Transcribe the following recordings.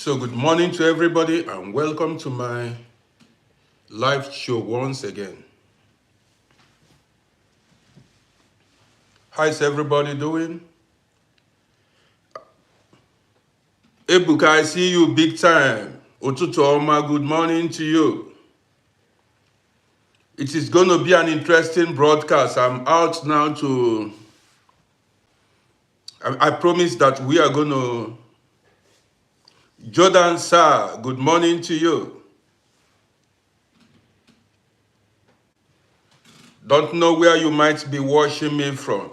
So good morning to everybody and welcome to my live show once again. How's everybody doing? Ebuka, I see you big time. Otutu Oma, good morning to you. It is going to be an interesting broadcast. I'm out now to... I promise that we are going to... Jordan Sir, good morning to you. Don't know where you might be watching me from.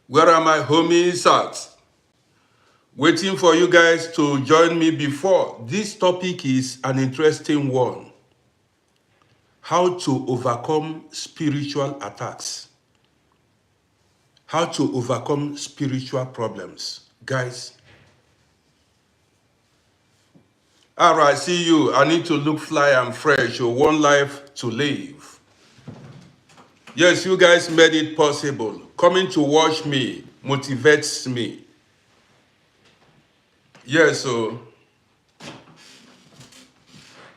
Where are my homies at? Waiting for you guys to join me before. This topic is an interesting one. How to overcome spiritual attacks. How to overcome spiritual problems. Guys. All right, see you. I need to look fly and fresh. One life to live. Yes, you guys made it possible. Coming to watch me motivates me. Yes, so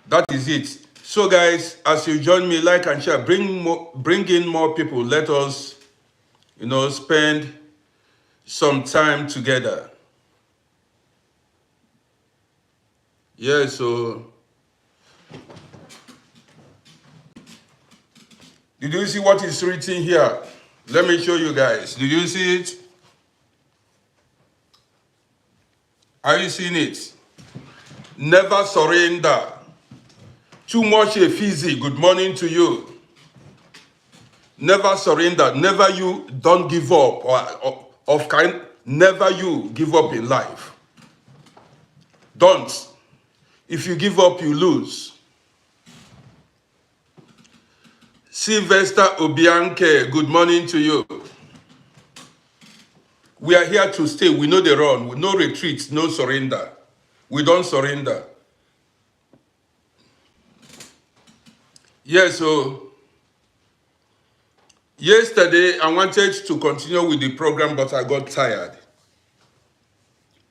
that is it. So guys, as you join me, like and share, bring in more people. Let us, spend some time together. Yeah, so did you see what is written here? Let me show you guys. Did you see it? Are you seeing it? Never surrender. Too much a fizzy. Good morning to you. Never surrender. Never you don't give up never you give up in life. Don't. If you give up, you lose. Sylvester Obianke, good morning to you. We are here to stay. We know the run. No retreat, no surrender. We don't surrender. Yes, so yesterday I wanted to continue with the program, but I got tired.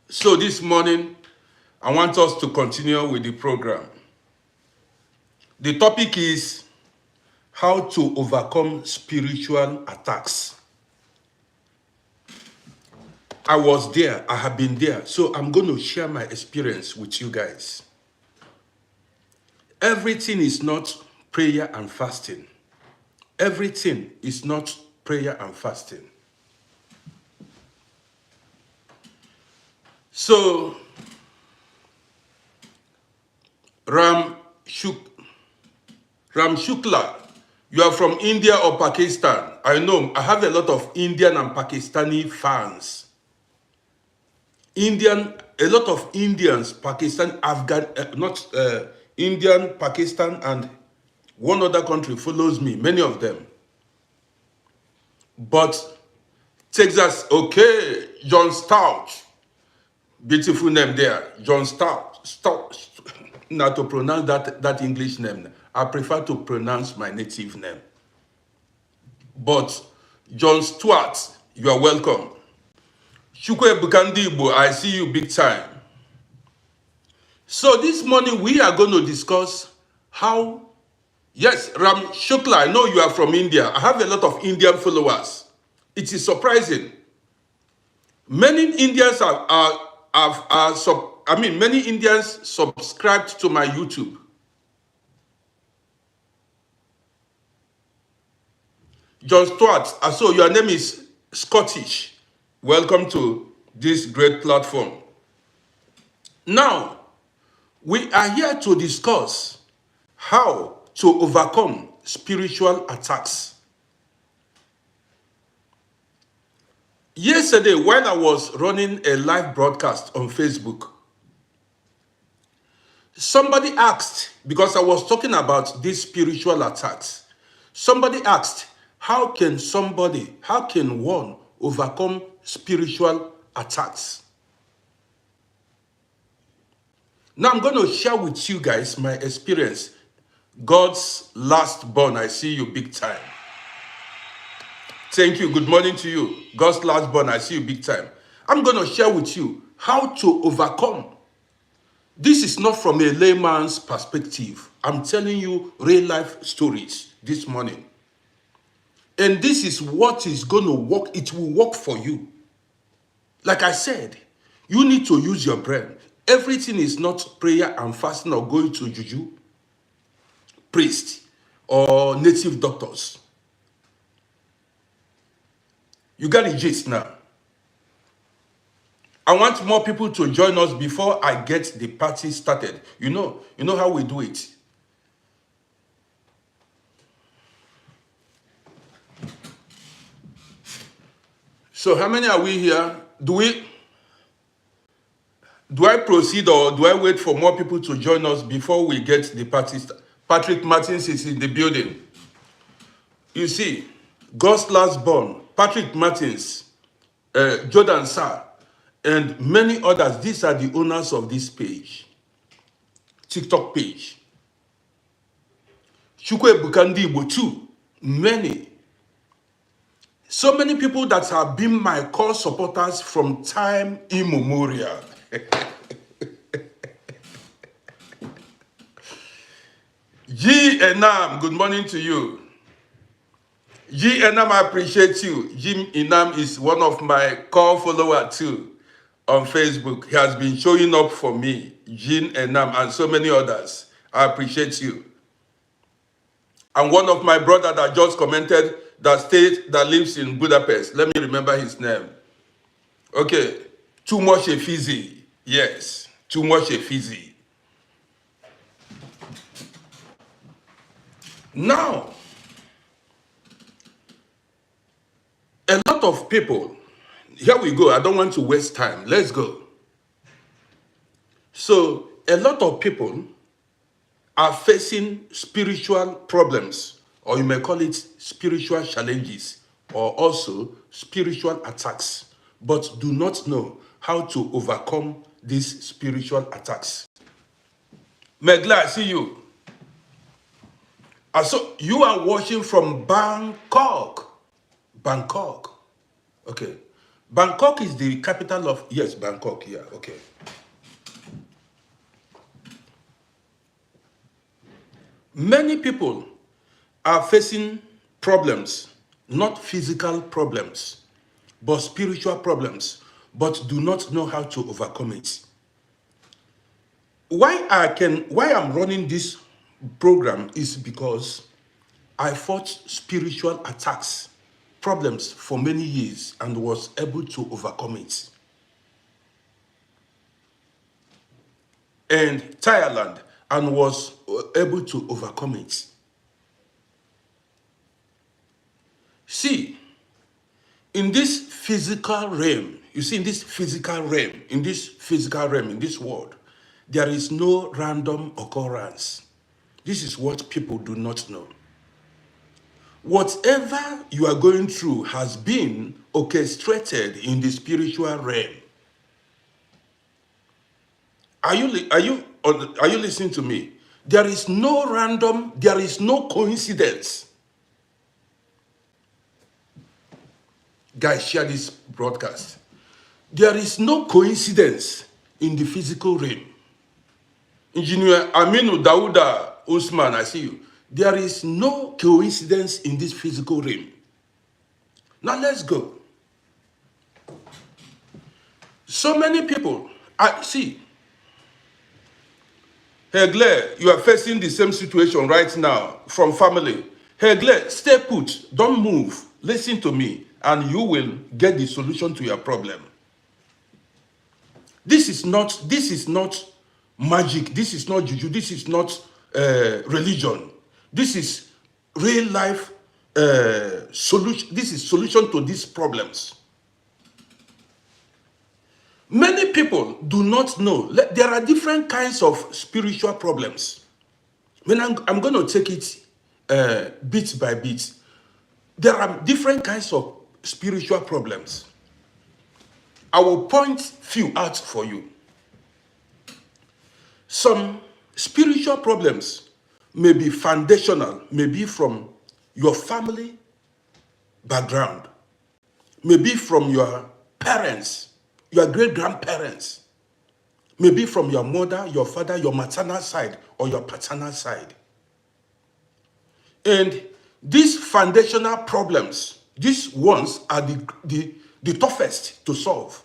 So this morning, I want us to continue with the program. The topic is how to overcome spiritual attacks. I was there, I have been there, so I'm going to share my experience with you guys. Everything is not prayer and fasting. Everything is not prayer and fasting. So, Ram Shukla, you are from India or Pakistan? I know, I have a lot of Indian and Pakistani fans. A lot of Indians, Pakistan, Indian, Pakistan, and one other country follows me, many of them. But Texas, okay, John Stout, beautiful name there, John Stout. Now to pronounce that English name, I prefer to pronounce my native name. But John Stewart, you are welcome. Chukwe Bukandibo, I see you big time. So this morning we are going to discuss how, yes, Ram Shukla, I know you are from India. I have a lot of Indian followers. It is surprising. Many Indians many Indians subscribed to my YouTube. John Stewart, so your name is Scottish. Welcome to this great platform. Now, we are here to discuss how to overcome spiritual attacks. Yesterday, when I was running a live broadcast on Facebook, somebody asked, because I was talking about these spiritual attacks, somebody asked, how can one overcome spiritual attacks? Now I'm going to share with you guys my experience. God's last born, I see you big time. Thank you. Good morning to you. God's last born, I see you big time. I'm going to share with you how to overcome. This is not from a layman's perspective. I'm telling you real life stories this morning. And this is what is going to work. It will work for you. Like I said, you need to use your brain. Everything is not prayer and fasting or going to juju, priest, or native doctors. You got the gist now. I want more people to join us before I get the party started. You know how we do it. So how many are we here? Do I proceed or do I wait for more people to join us before we get the party started? Patrick Martins is in the building. You see, God's last born, Patrick Martins, Jordan Sarr, and many others. These are the owners of this page, TikTok page. Chukwe Bukandi Igbo too. Many. So many people that have been my core supporters from time immemorial. G Enam, good morning to you. G Enam, I appreciate you. Jim Enam is one of my core followers too on Facebook. He has been showing up for me. Jean Enam and so many others. I appreciate you. And one of my brother that just commented that lives in Budapest. Let me remember his name. Okay. Too much Efizi. Yes. Too much Efizi. Now, a lot of people, here we go. I don't want to waste time. Let's go. So, a lot of people are facing spiritual problems, or you may call it spiritual challenges, or also spiritual attacks, but do not know how to overcome these spiritual attacks. Megla, I see you. So you are watching from Bangkok. Bangkok. Okay. Bangkok is the capital of, yes, Bangkok, yeah, okay. Many people are facing problems, not physical problems, but spiritual problems, but do not know how to overcome it. Why I'm running this program is because I fought spiritual attacks, problems for many years and was able to overcome it. And Thailand, and was able to overcome it. See, in this physical realm, you see, in this physical realm, in this world, there is no random occurrence. This is what people do not know. Whatever you are going through has been orchestrated in the spiritual realm. Are you listening to me? There is no random, there is no coincidence. Guys, share this broadcast. There is no coincidence in the physical realm. Engineer Aminu Dauda Usman, I see you. There is no coincidence in this physical realm. Now let's go. So many people, I see. Hegle, you are facing the same situation right now from family. Hegle, stay put, don't move. Listen to me, and you will get the solution to your problem. This is not magic. This is not juju. This is not religion. This is real life solution. This is solution to these problems. Many people do not know. There are different kinds of spiritual problems. I'm going to take it bit by bit. There are different kinds of spiritual problems. I will point few out for you. Some spiritual problems may be foundational, may be from your family background, may be from your parents, your great-grandparents. Maybe from your mother, your father, your maternal side, or your paternal side. And these foundational problems, these ones are the toughest to solve.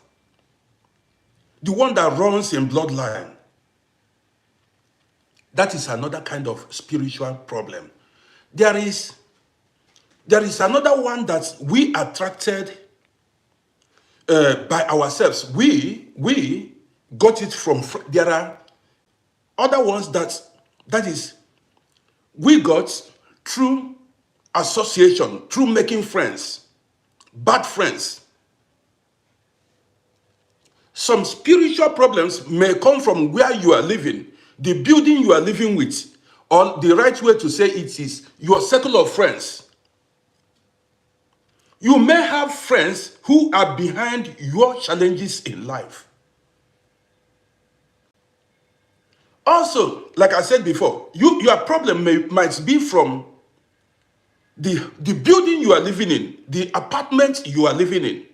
The one that runs in bloodline. That is another kind of spiritual problem. There is another one that we attracted by ourselves. We got it from. There are other ones that is we got through association, through making friends, bad friends. Some spiritual problems may come from where you are living, the building you are living with, or the right way to say it is your circle of friends. You may have friends who are behind your challenges in life. Also, like I said before, your problem might be from the building you are living in, the apartment you are living in.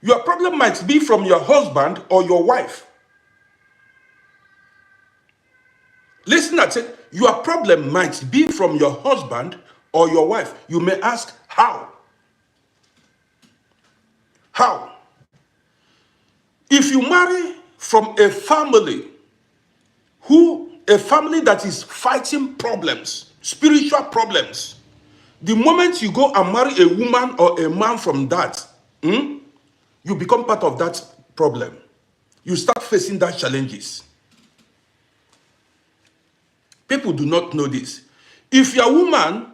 Your problem might be from your husband or your wife. Listen at it. Your problem might be from your husband or your wife. You may ask, how? How? If you marry from a family that is fighting problems, spiritual problems, the moment you go and marry a woman or a man from that, you become part of that problem. You start facing that challenges. People do not know this. If your woman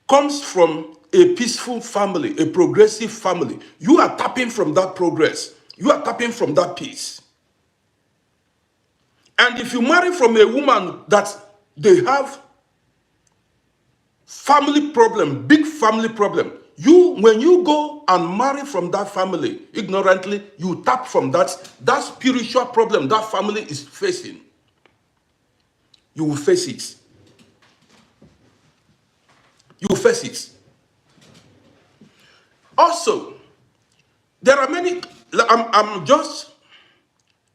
comes from a peaceful family, a progressive family, you are tapping from that progress. You are tapping from that peace. And if you marry from a woman that they have family problem, big family problem, when you go and marry from that family ignorantly, you tap from that spiritual problem that family is facing. You will face it. You will face it. Also, there are many, I'm just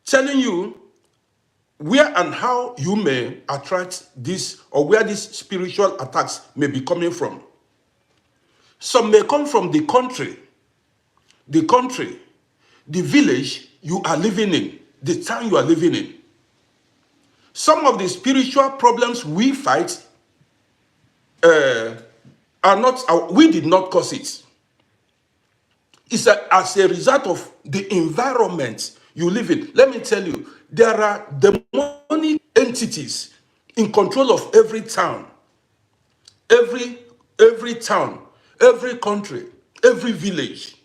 telling you where and how you may attract this, or where these spiritual attacks may be coming from. Some may come from the country, the village you are living in, the town you are living in. Some of the spiritual problems we fight we did not cause it. It's as a result of the environment you live in. Let me tell you, there are demonic entities in control of every town, every town, every country, every village.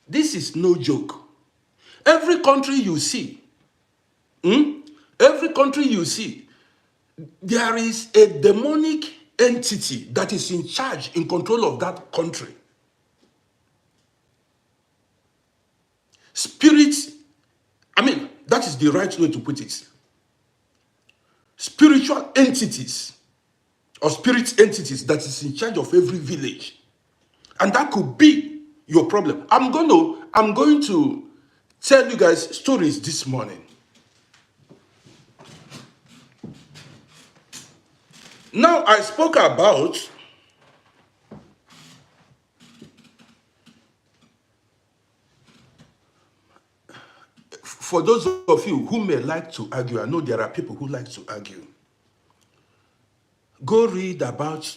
This is no joke. Every country you see, there is a demonic entity that is in charge, in control of that country. Spirits, that is the right way to put it. Spiritual entities, or spirit entities that is in charge of every village. And that could be your problem. I'm going to tell you guys stories this morning. Now, I spoke about for those of you who may like to argue, I know there are people who like to argue. Go read about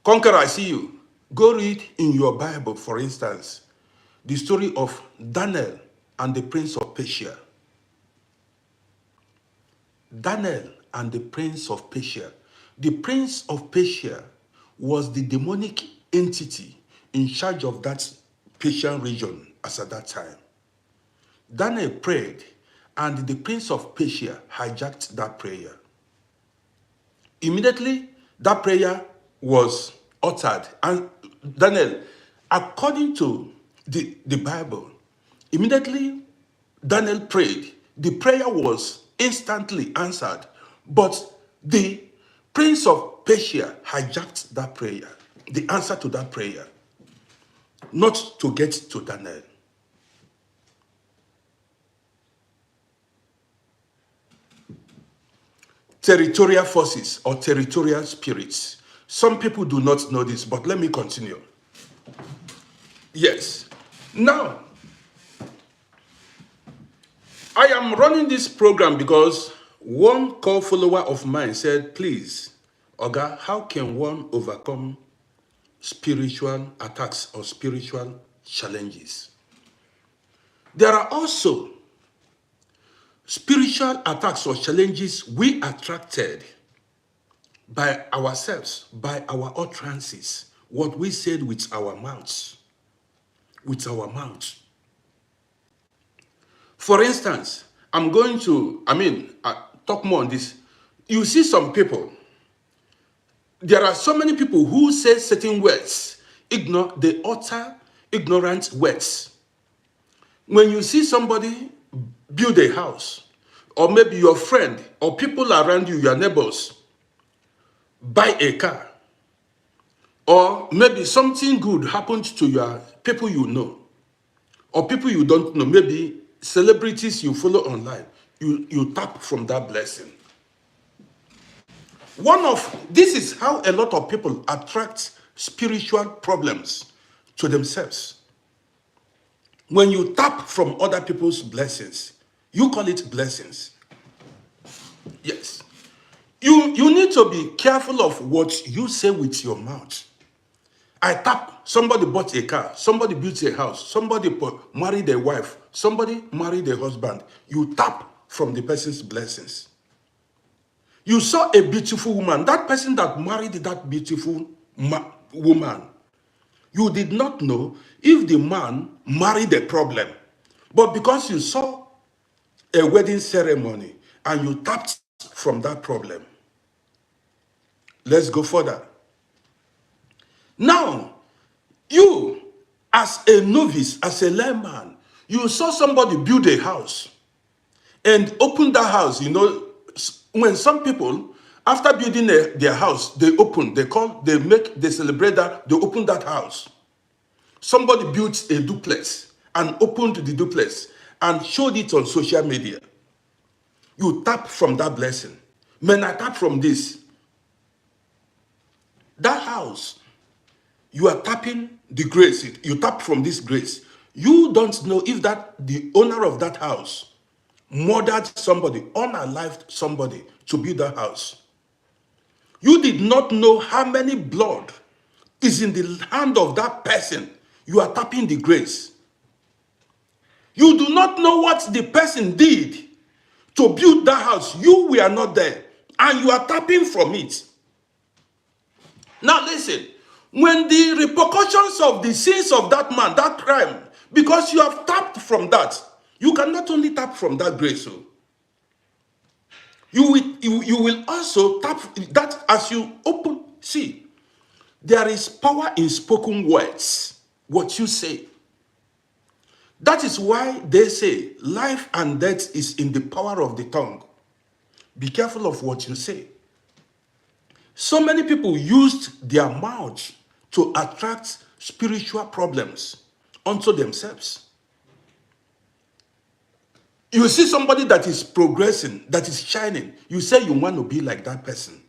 Conqueror, I see you. Go read in your Bible, for instance, the story of Daniel and the Prince of Persia. Daniel and the Prince of Persia. The Prince of Persia was the demonic entity in charge of that Persian region as at that time. Daniel prayed, and the Prince of Persia hijacked that prayer. Immediately, that prayer was uttered. And Daniel, according to the Bible, immediately Daniel prayed. The prayer was instantly answered. But the Prince of Persia hijacked that prayer, the answer to that prayer. not to get to Daniel. Territorial forces or territorial spirits. Some people do not know this, but let me continue. Yes. Now, I am running this program because one core follower of mine said, please, Oga, how can one overcome spiritual attacks or spiritual challenges? There are also spiritual attacks or challenges we attracted by ourselves, by our utterances, what we said with our mouths. With our mouths. For instance, I'm going to, talk more on this. You see some people, there are so many people who say certain words, they utter ignorant words. When you see somebody build a house, or maybe your friend, or people around you, your neighbors, buy a car, or maybe something good happened to your people you know, or people you don't know, maybe celebrities you follow online, you tap from that blessing. This is how a lot of people attract spiritual problems to themselves. When you tap from other people's blessings, you call it blessings. Yes. You need to be careful of what you say with your mouth. I tap, somebody bought a car, somebody built a house, somebody married a wife, somebody married a husband. You tap from the person's blessings. You saw a beautiful woman, that person that married that beautiful woman, you did not know if the man married a problem. But because you saw a wedding ceremony and you tapped from that problem. Let's go further. Now, you, as a novice, as a layman, you saw somebody build a house and open that house. You know, when some people, after building their house, they celebrate that, they open that house. Somebody built a duplex and opened the duplex and showed it on social media. You tap from that blessing. When I tap from this, that house, you are tapping the grace. You tap from this grace. You don't know if the owner of that house murdered somebody, unalived somebody to build that house. You did not know how many blood is in the hand of that person. You are tapping the grace. You do not know what the person did to build that house. You were not there, and you are tapping from it. Now listen, when the repercussions of the sins of that man, that crime, because you have tapped from that, you can not only tap from that grace, you will also tap that as you open. See, there is power in spoken words, what you say. That is why they say life and death is in the power of the tongue. Be careful of what you say. So many people used their mouths to attract spiritual problems onto themselves. You see somebody that is progressing, that is shining. You say you want to be like that person.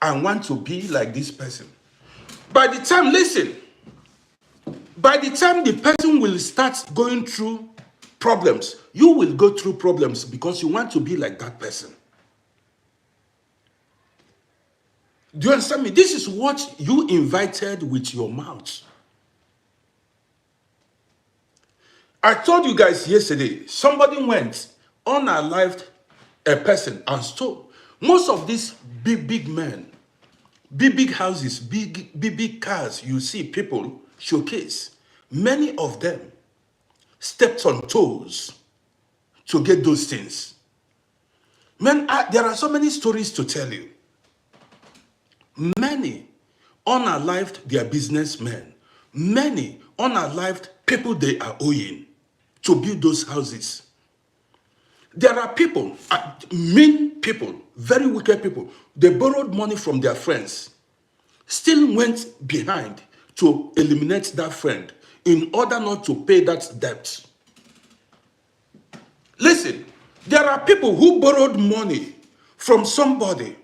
I want to be like this person. By the time the person will start going through problems, you will go through problems because you want to be like that person. Do you understand me? This is what you invited with your mouth. I told you guys yesterday, somebody went, unalived a person and stole. Most of these big men, big houses, big cars, you see people showcase. Many of them stepped on toes to get those things. Man, there are so many stories to tell you. Many unalived their businessmen. Many unalived people they are owing to build those houses. There are people, mean people, very wicked people. They borrowed money from their friends, still went behind to eliminate that friend in order not to pay that debt. Listen, there are people who borrowed money from somebody.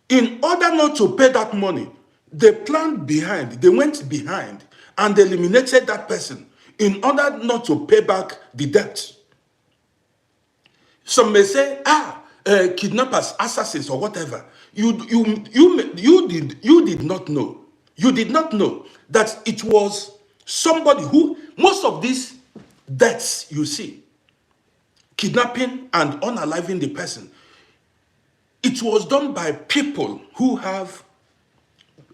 In order not to pay that money, they went behind and eliminated that person in order not to pay back the debt. Some may say, kidnappers, assassins, or whatever. You did not know. You did not know that it was somebody who, most of these deaths you see, kidnapping and unaliving the person, it was done by people who have,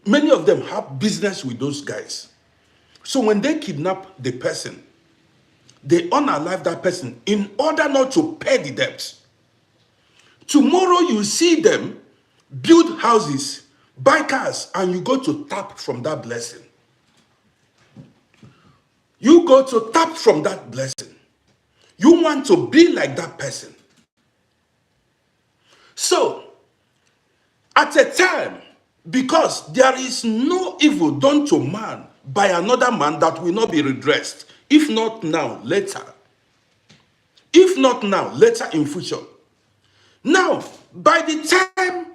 many of them have business with those guys. So when they kidnap the person, they unalive that person in order not to pay the debt. Tomorrow you see them build houses, buy cars, and you go to tap from that blessing. You go to tap from that blessing. You want to be like that person. So, at a time, because there is no evil done to man by another man that will not be redressed. If not now, later. If not now, later in future. Now, by the time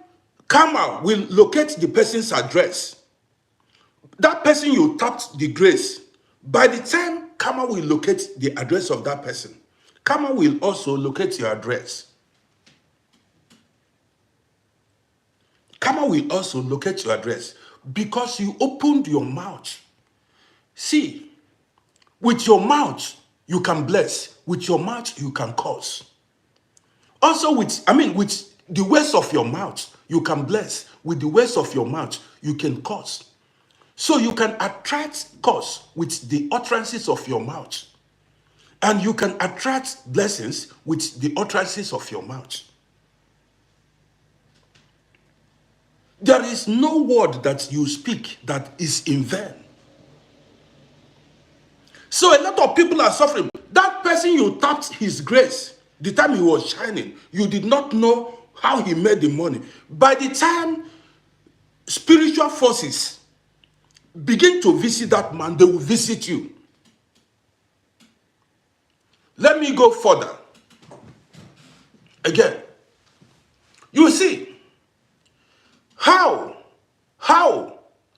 karma will locate the person's address, that person you tapped the grace, by the time karma will locate the address of that person, karma will also locate your address. Karma will also locate your address because you opened your mouth. See, with your mouth, you can bless. With your mouth, you can curse. Also with the words of your mouth, you can bless. With the words of your mouth, you can curse. So you can attract curse with the utterances of your mouth. And you can attract blessings with the utterances of your mouth. There is no word that you speak that is in vain. So a lot of people are suffering. That person you tapped his grace, the time he was shining, you did not know how he made the money. By the time spiritual forces begin to visit that man, they will visit you. Let me go further. Again, you see,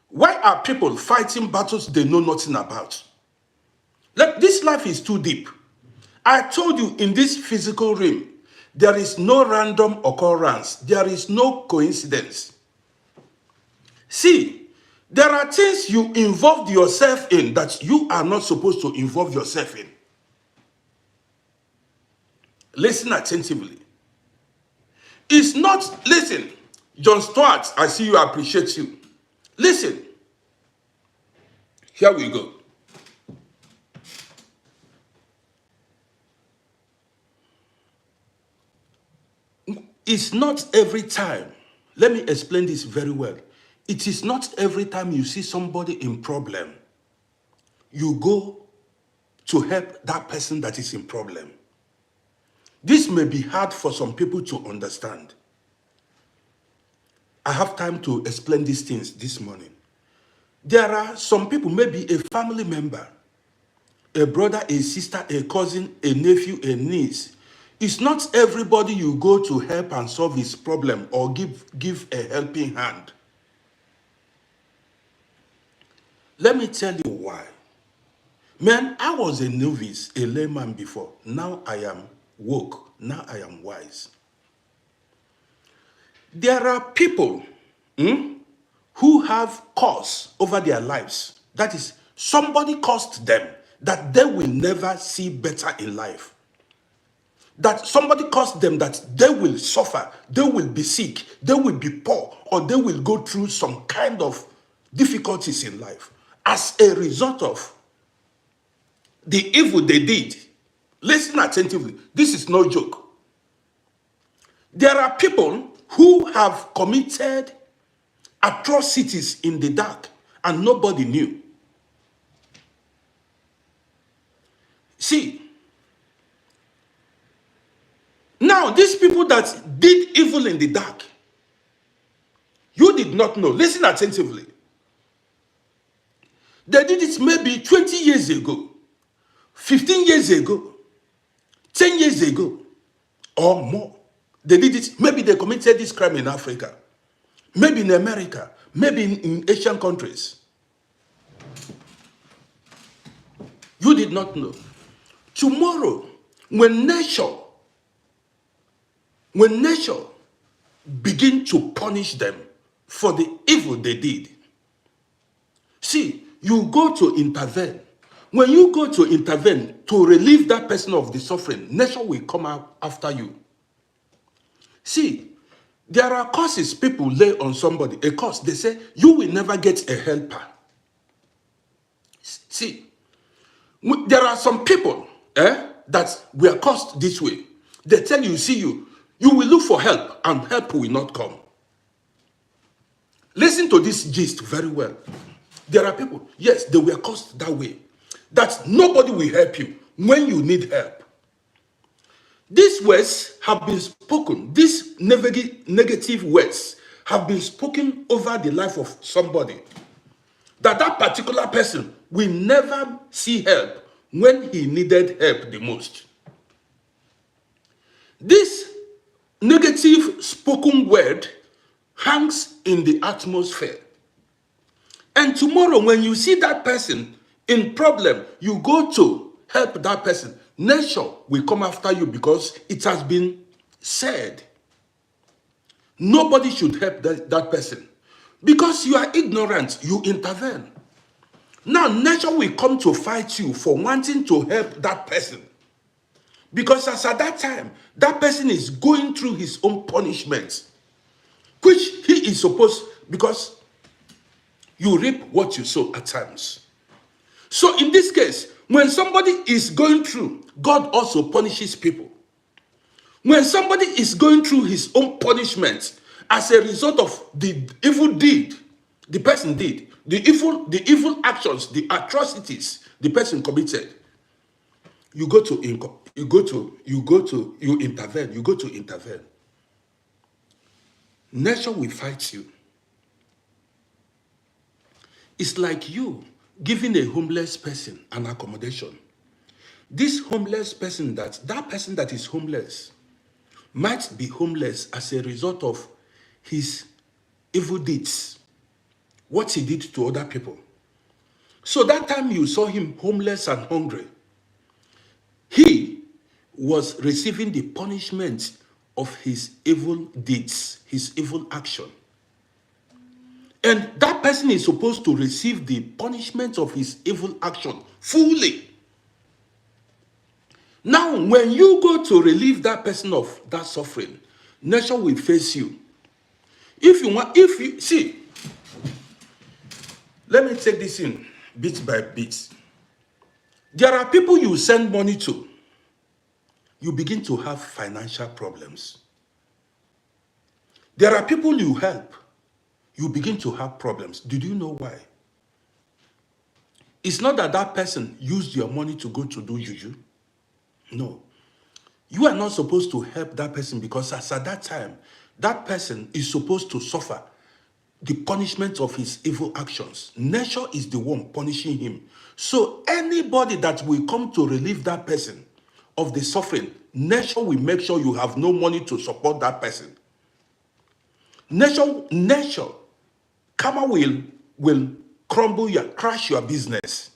why are people fighting battles they know nothing about? This life is too deep. I told you in this physical realm, there is no random occurrence. There is no coincidence. See, there are things you involved yourself in that you are not supposed to involve yourself in. Listen attentively. It's not, listen, John Stuart, I see you, I appreciate you. Listen, here we go. It's not every time. Let me explain this very well. It is not every time you see somebody in problem, you go to help that person that is in problem. This may be hard for some people to understand. I have time to explain these things this morning. There are some people, maybe a family member, a brother, a sister, a cousin, a nephew, a niece. It's not everybody you go to help and solve his problem or give a helping hand. Let me tell you why. Man, I was a novice, a layman before. Now I am woke. Now I am wise. There are people who have cause over their lives. That is, somebody caused them that they will never see better in life. That somebody caused them that they will suffer, they will be sick, they will be poor, or they will go through some kind of difficulties in life as a result of the evil they did. Listen attentively. This is no joke. There are people who have committed atrocities in the dark and nobody knew. See, now these people that did evil in the dark, you did not know. Listen attentively. They did it maybe 20 years ago, 15 years ago, 10 years ago, or more. They did it. Maybe they committed this crime in Africa, maybe in America, maybe in Asian countries. You did not know. Tomorrow, when nature begin to punish them for the evil they did, see, you go to intervene. When you go to intervene to relieve that person of the suffering, nature will come out after you. See, there are curses people lay on somebody. A curse, they say, you will never get a helper. See, there are some people that were cursed this way. They tell you, see you will look for help and help will not come. Listen to this gist very well. There are people, yes, they were cursed that way, that nobody will help you when you need help. These words have been spoken, these negative words have been spoken over the life of somebody, that particular person will never see help when he needed help the most. This negative spoken word hangs in the atmosphere. And tomorrow, when you see that person in problem, you go to help that person. Nature will come after you because it has been said. Nobody should help that person. Because you are ignorant, you intervene. Now, nature will come to fight you for wanting to help that person. Because as at that time, that person is going through his own punishment, which he is supposed, because you reap what you sow at times. So in this case, when somebody is going through, God also punishes people. When somebody is going through his own punishment as a result of the evil deed the person did, the evil actions, the atrocities the person committed, you intervene. Nature will fight you. It's like you giving a homeless person an accommodation. This homeless person, that person that is homeless might be homeless as a result of his evil deeds, what he did to other people. So that time you saw him homeless and hungry, he was receiving the punishment of his evil deeds, his evil action. And that person is supposed to receive the punishment of his evil action fully. Now, when you go to relieve that person of that suffering, nature will face you. See, let me take this in bit by bit. There are people you send money to, you begin to have financial problems. There are people you help, you begin to have problems. Did you know why? It's not that person used your money to go to do juju. No. You are not supposed to help that person because as at that time, that person is supposed to suffer the punishment of his evil actions. Nature is the one punishing him. So anybody that will come to relieve that person of the suffering, nature will make sure you have no money to support that person. Nature, karma will crash your business.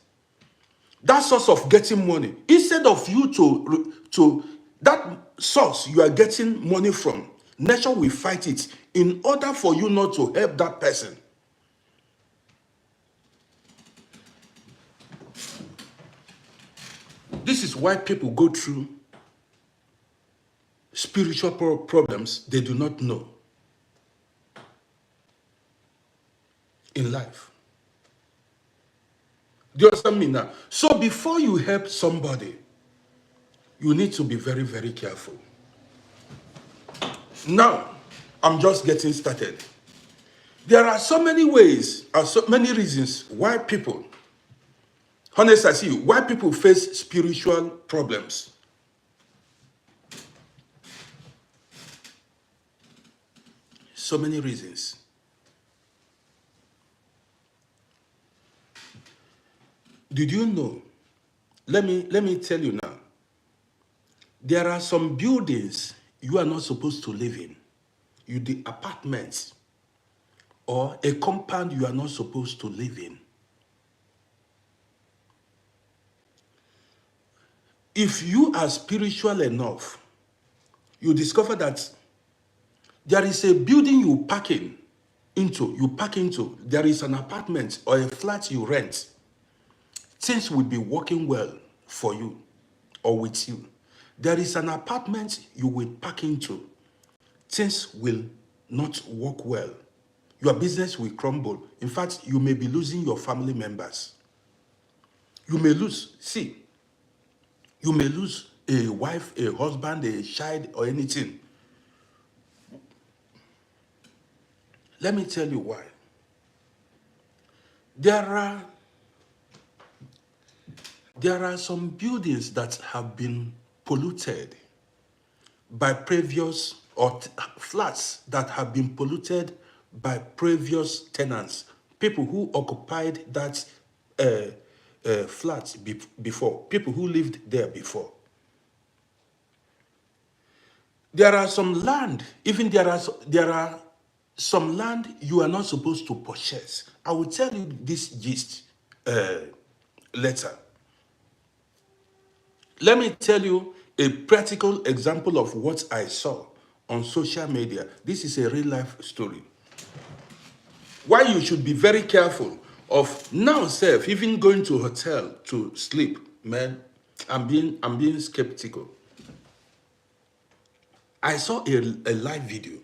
That source of getting money, instead of you to that source you are getting money from, nature will fight it in order for you not to help that person. This is why people go through spiritual problems they do not know in life. Do you understand me now? So before you help somebody, you need to be very, very careful. Now, I'm just getting started. There are so many ways, so many reasons why people, honest I see you, why people face spiritual problems. So many reasons. Did you know? Let me tell you now. There are some buildings you are not supposed to live in. The apartments or a compound you are not supposed to live in. If you are spiritual enough, you discover that there is a building you park into, there is an apartment or a flat you rent. Things will be working well for you or with you. There is an apartment you will park into. Things will not work well. Your business will crumble. In fact, you may be losing your family members. You may lose, you may lose a wife, a husband, a child, or anything. Let me tell you why. There are some buildings that have been polluted by previous, or flats that have been polluted by previous tenants, people who occupied that flat before, people who lived there before. There are some land, even there are some land you are not supposed to purchase. I will tell you this gist later. Let me tell you a practical example of what I saw on social media. This is a real life story. Why you should be very careful of now self, even going to a hotel to sleep, man. I'm being skeptical. I saw a live video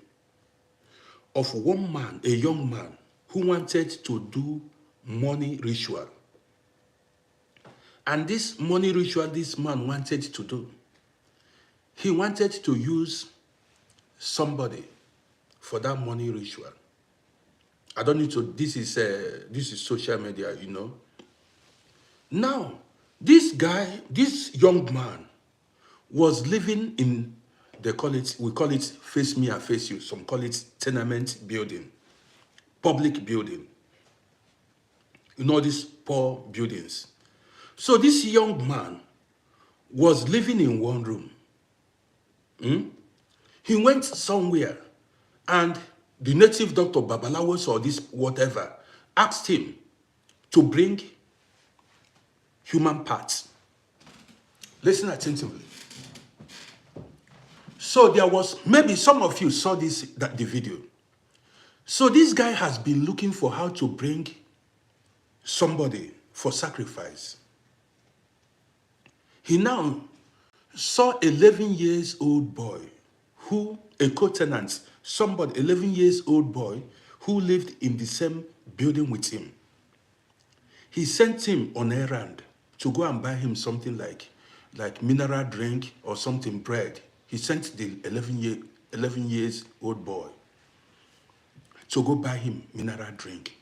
of one man, a young man, who wanted to do money ritual. And this money ritual this man wanted to do, he wanted to use somebody for that money ritual. I don't need to, this is social media, you know. Now, this guy, this young man was living in, we call it face me, I face you. Some call it tenement building, public building. You know, these poor buildings. So this young man was living in one room. He went somewhere and the native doctor, Babalawos or this whatever, asked him to bring human parts. Listen attentively. So there was, maybe some of you saw the video. So this guy has been looking for how to bring somebody for sacrifice. He now saw 11 years old boy who, a co-tenant, somebody, 11 years old boy who lived in the same building with him. He sent him on an errand to go and buy him something like mineral drink or something, bread. He sent the 11 years old boy to go buy him mineral drink.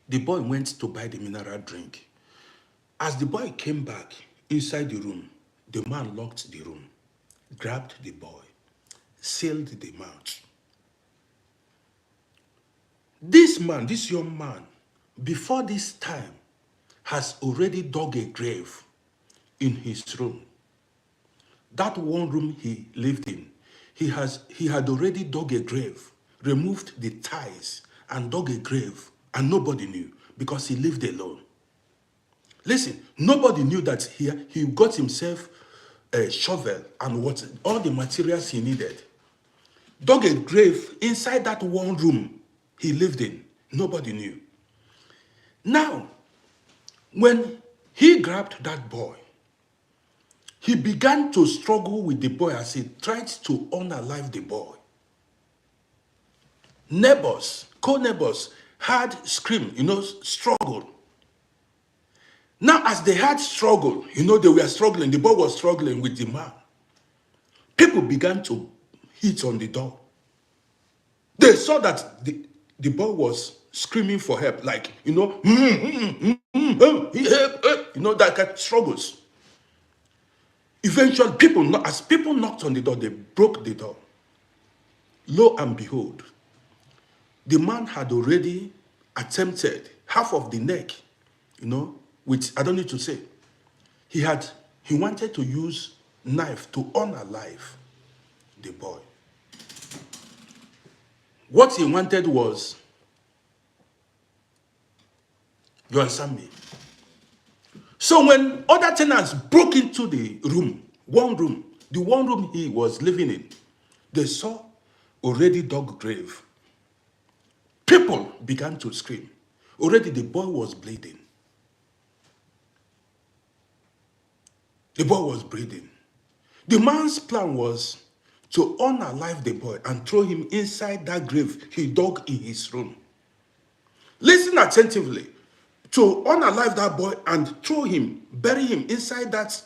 The boy went to buy the mineral drink. As the boy came back inside the room, the man locked the room, grabbed the boy, sealed the mouth. This man, this young man, before this time, has already dug a grave in his room. That one room he lived in, he had already dug a grave, removed the ties, and dug a grave, and nobody knew because he lived alone. Listen, nobody knew that he got himself a shovel and all the materials he needed. Dug a grave inside that one room he lived in. Nobody knew. Now, when he grabbed that boy, he began to struggle with the boy as he tried to unalive the boy. Neighbors, co-neighbors, had screamed, struggled. Now, as they had struggled, they were struggling, the boy was struggling with the man. People began to hit on the door. They saw that the boy was screaming for help, like, that kind of struggles. Eventually, as people knocked on the door, they broke the door. Lo and behold, the man had already attempted half of the neck, with, I don't need to say, he wanted to use knife to unalive the boy. What he wanted was, you understand me? So when other tenants broke into the room, the one room he was living in, they saw already dug grave. People began to scream. Already the boy was bleeding. The boy was bleeding. The man's plan was to unalive the boy and throw him inside that grave he dug in his room. Listen attentively. To unalive that boy and throw him, bury him inside that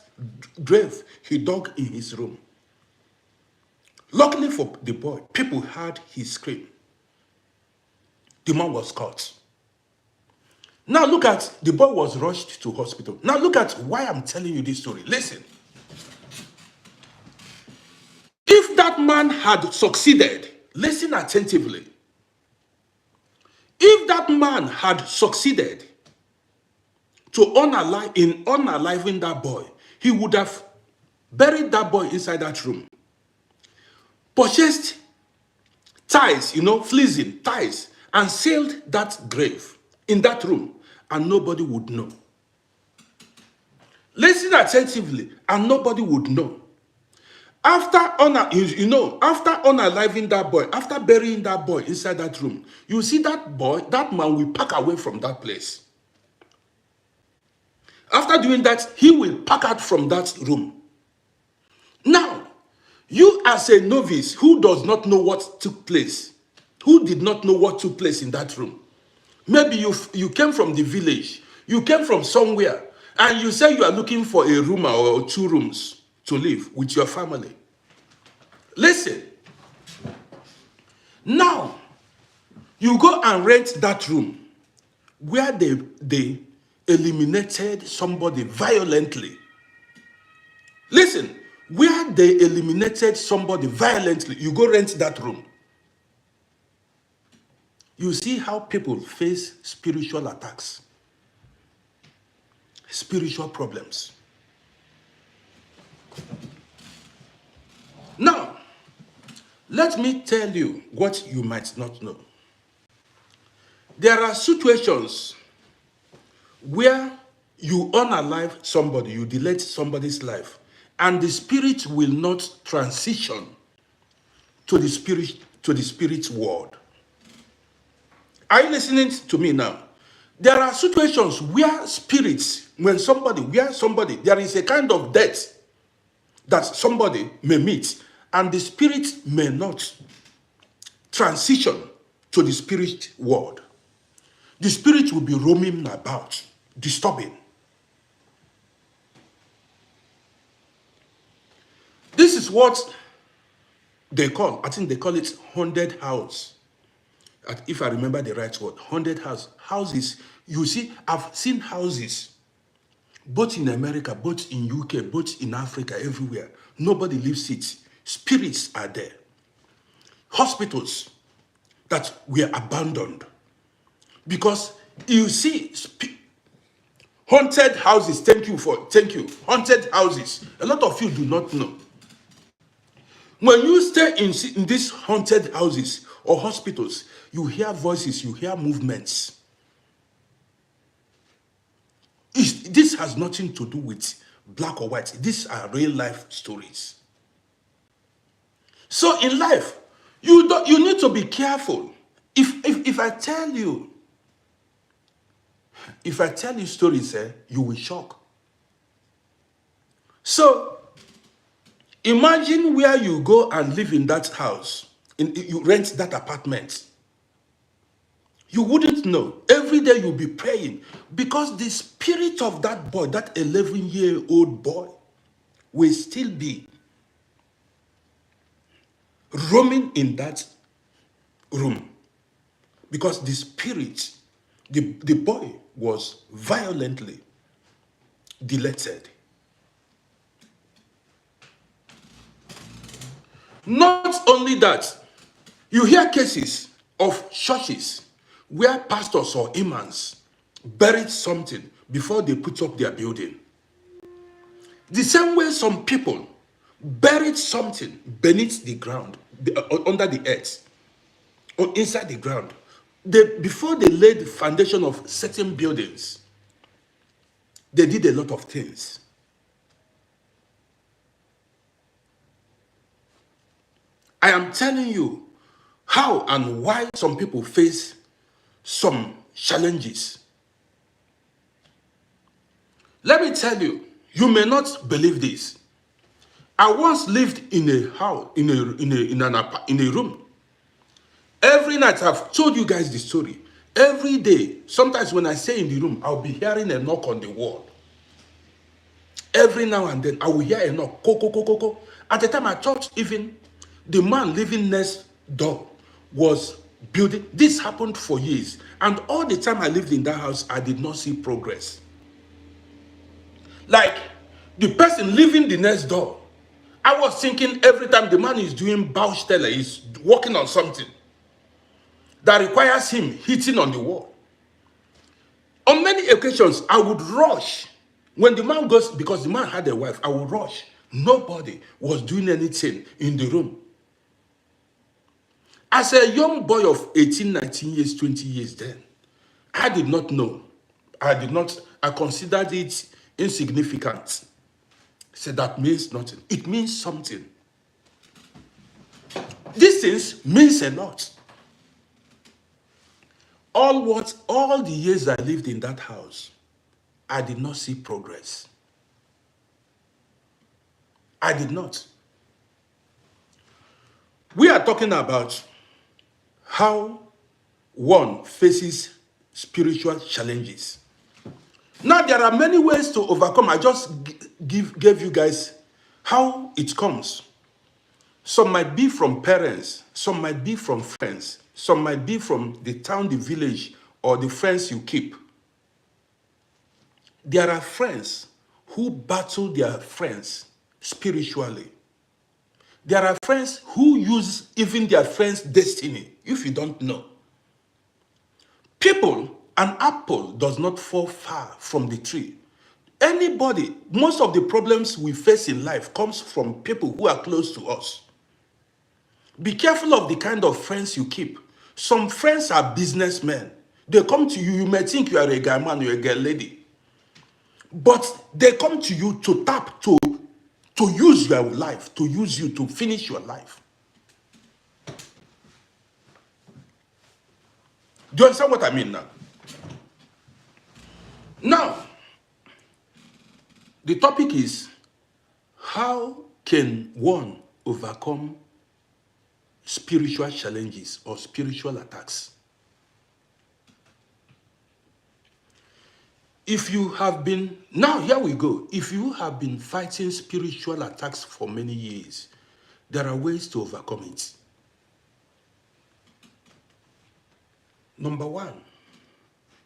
grave he dug in his room. Luckily for the boy, people heard his scream. The man was caught. Now look at, the boy was rushed to hospital. Now look at why I'm telling you this story. Listen. If that man had succeeded, listen attentively. If that man had succeeded to unaliving that boy, he would have buried that boy inside that room, purchased ties, fleecing ties, and sealed that grave in that room, and nobody would know. Listen attentively, and nobody would know. After unaliving that boy, after burying that boy inside that room, you see that boy, that man will pack away from that place. After doing that, he will pack out from that room. Now, you as a novice who does not know what took place, who did not know what took place in that room, maybe you came from the village, you came from somewhere, and you say you are looking for a room or 2 rooms to live with your family. Listen. Now, you go and rent that room where they eliminated somebody violently. Listen, where they eliminated somebody violently, you go rent that room. You see how people face spiritual attacks, spiritual problems. Now, let me tell you what you might not know. There are situations where you unalive somebody, you delete somebody's life, and the spirit will not transition to the spirit world. Are you listening to me now? There are situations where spirits, there is a kind of death that somebody may meet, and the spirit may not transition to the spirit world. The spirit will be roaming about, disturbing. This is what they call, I think they call it haunted house. If I remember the right word, haunted house. Houses, you see, I've seen houses, both in America, both in UK, both in Africa, everywhere. Nobody lives it. Spirits are there. Hospitals that were abandoned. Because you see, haunted houses, thank you. Haunted houses, a lot of you do not know. When you stay in these haunted houses or hospitals, you hear voices, you hear movements. This has nothing to do with black or white. These are real life stories. So in life, you need to be careful. If I tell you stories, you will shock. So imagine where you go and live in that house, you rent that apartment. You wouldn't know. Every day you'll be praying because the spirit of that boy, that 11-year-old boy, will still be roaming in that room because the spirit, the boy was violently deleted. Not only that, you hear cases of churches where pastors or imams buried something, before they put up their building. The same way some people buried something beneath the ground, under the earth, or inside the ground. Before they laid the foundation of certain buildings, they did a lot of things. I am telling you how and why some people face some challenges. Let me tell you, you may not believe this. I once lived in a house, in a room. Every night, I've told you guys the story. Every day, sometimes when I stay in the room, I'll be hearing a knock on the wall. Every now and then, I will hear a knock. Ko, ko, ko, ko, ko. At the time, I thought even the man living next door was building. This happened for years. And all the time I lived in that house, I did not see progress. Like, the person living the next door, I was thinking every time the man is doing Baustelle, he's working on something that requires him hitting on the wall. On many occasions, I would rush. When the man goes, because the man had a wife, I would rush. Nobody was doing anything in the room. As a young boy of 18, 19 years, 20 years then, I did not know. I considered it insignificant. I said, that means nothing. It means something. These things means a lot. All the years I lived in that house, I did not see progress. I did not. We are talking about how one faces spiritual challenges. Now, there are many ways to overcome. I just gave you guys how it comes. Some might be from parents, some might be from friends, some might be from the town, the village, or the friends you keep. There are friends who battle their friends spiritually. There are friends who use even their friends' destiny, if you don't know. People, an apple does not fall far from the tree. Anybody, most of the problems we face in life comes from people who are close to us. Be careful of the kind of friends you keep. Some friends are businessmen. They come to you, you may think you are a guy man or a girl lady. But they come to you to tap, to use your life, to use you to finish your life. Do you understand what I mean now? Now, the topic is, how can one overcome spiritual challenges or spiritual attacks? If you have been, now here we go. If you have been fighting spiritual attacks for many years, there are ways to overcome it. Number one,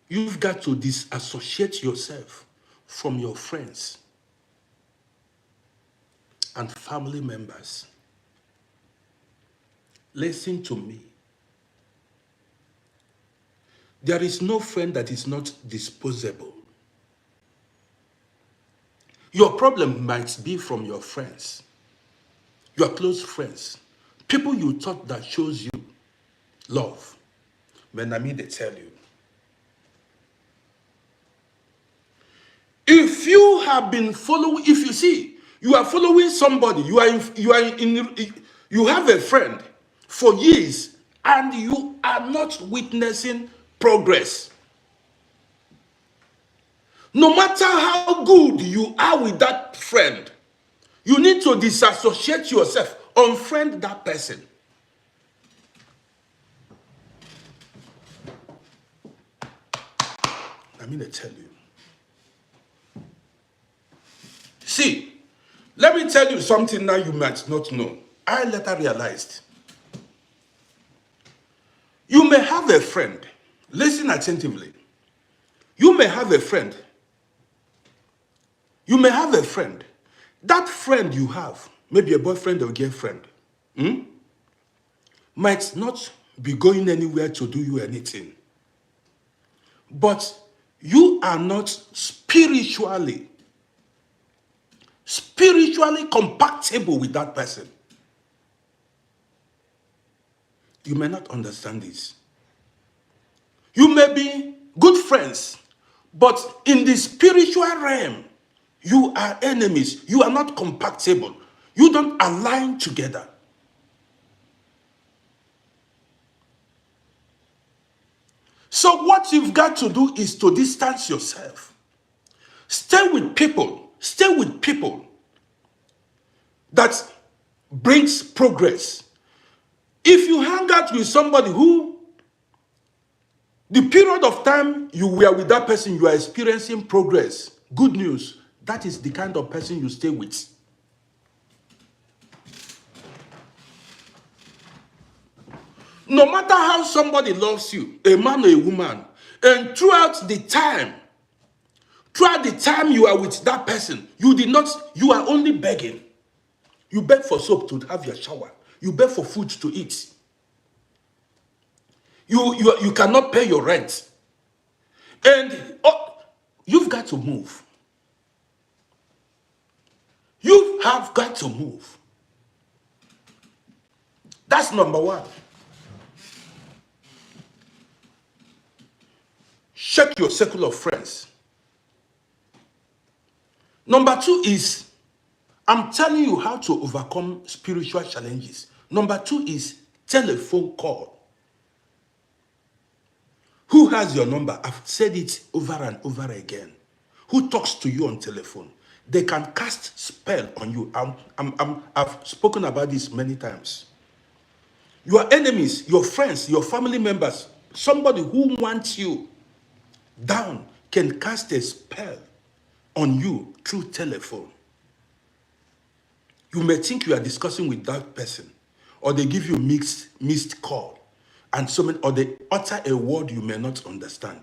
you've got to disassociate yourself from your friends and family members. Listen to me. There is no friend that is not disposable. Your problem might be from your friends, your close friends, people you thought that shows you love. But I mean, they tell you. If you have been following, if you see, you are following somebody, you have a friend for years and you are not witnessing progress. No matter how good you are with that friend, you need to disassociate yourself, unfriend that person. I mean, I tell you. See, let me tell you something now you might not know. I later realized. You may have a friend. Listen attentively. You may have a friend. You may have a friend. That friend you have, maybe a boyfriend or girlfriend, might not be going anywhere to do you anything. But you are not spiritually compatible with that person. You may not understand this. You may be good friends, but in the spiritual realm, you are enemies. You are not compatible. You don't align together. So what you've got to do is to distance yourself. Stay with people that brings progress. If you hang out with somebody who, the period of time you were with that person, you are experiencing progress, good news, that is the kind of person you stay with. No matter how somebody loves you, a man or a woman, and throughout the time you are with that person, you are only begging. You beg for soap to have your shower. You beg for food to eat. You cannot pay your rent. And you've got to move. You have got to move. That's number one. Check your circle of friends. Number two is, I'm telling you how to overcome spiritual challenges. Number two is telephone call. Who has your number? I've said it over and over again. Who talks to you on telephone? They can cast spell on you. I've spoken about this many times. Your enemies, your friends, your family members, somebody who wants you down can cast a spell on you through telephone. You may think you are discussing with that person, or they give you missed call, and or they utter a word you may not understand.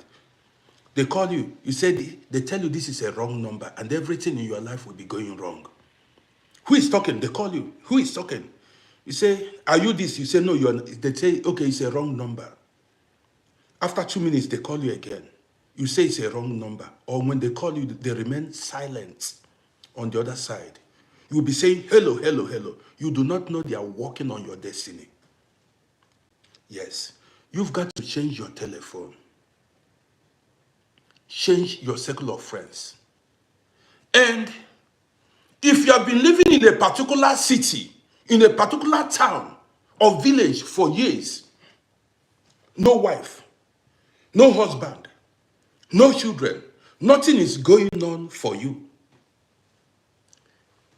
They call you, they tell you this is a wrong number, and everything in your life will be going wrong. Who is talking? They call you. Who is talking? You say, are you this? You say, no, you are. They say, okay, it's a wrong number. After 2 minutes, they call you again. You say it's a wrong number. Or when they call you, they remain silent on the other side. You will be saying, hello, hello, hello. You do not know they are working on your destiny. Yes, you've got to change your telephone. Change your circle of friends. And if you have been living in a particular city, in a particular town or village for years, no wife, no husband, no children, nothing is going on for you,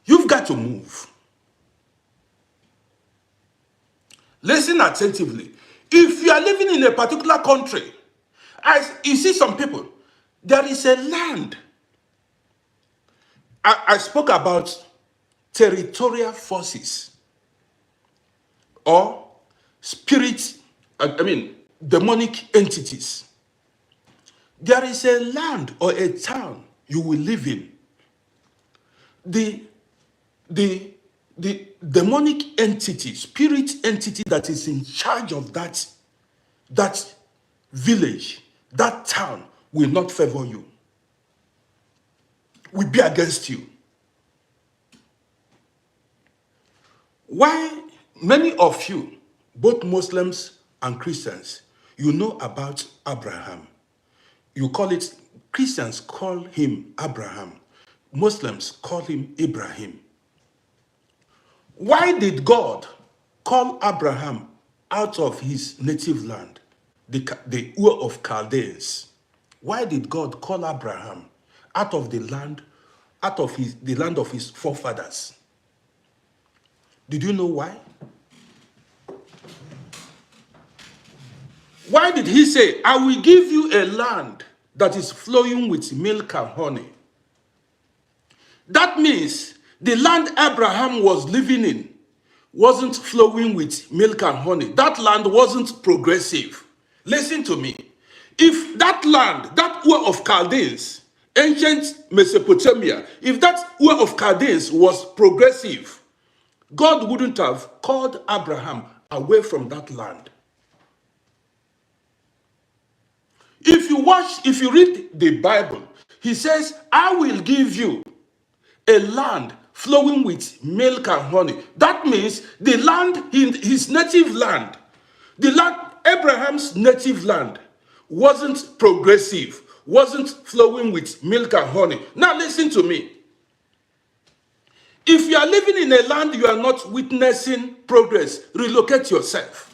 you've got to move. Listen attentively. If you are living in a particular country, you see some people, there is a land. I spoke about territorial forces or demonic entities. There is a land or a town you will live in. The demonic entity, spirit entity that is in charge of that village, that town, will not favor you, will be against you. Why many of you, both Muslims and Christians, you know about Abraham. You call it, Christians call him Abraham. Muslims call him Ibrahim. Why did God call Abraham out of his native land, the Ur of Chaldeans? Why did God call Abraham out of the land of his forefathers? Did you know why? Why did he say, I will give you a land that is flowing with milk and honey? That means the land Abraham was living in wasn't flowing with milk and honey. That land wasn't progressive. Listen to me. If that land, that Ur of Chaldeans, ancient Mesopotamia, if that Ur of Chaldeans was progressive, God wouldn't have called Abraham away from that land. If you read the Bible, he says, I will give you a land flowing with milk and honey. That means the land, his native land, the land, Abraham's native land, wasn't progressive, wasn't flowing with milk and honey. Now listen to me. If you are living in a land you are not witnessing progress, relocate yourself.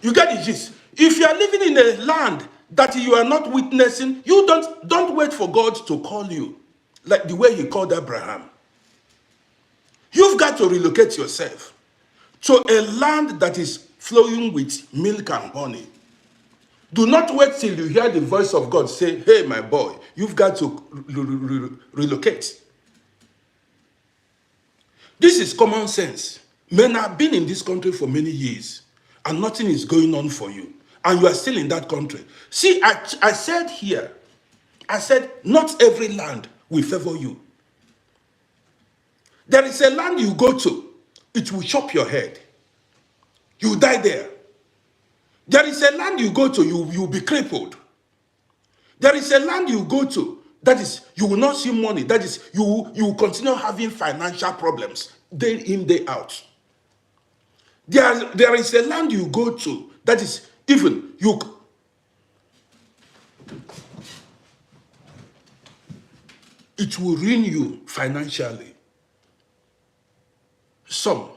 You get the gist? If you are living in a land that you are not witnessing, you don't wait for God to call you, like the way he called Abraham. You've got to relocate yourself to a land that is flowing with milk and honey. Do not wait till you hear the voice of God say, hey, my boy, you've got to relocate. This is common sense. Men have been in this country for many years and nothing is going on for you. And you are still in that country. See, I said here, I said, not every land will favor you. There is a land you go to, it will chop your head. You die there. There is a land you go to, you'll be crippled. There is a land you go to, that is, you will not see money. That is, you will continue having financial problems day in, day out. There is a land you go to, that is, even it will ruin you financially. Some,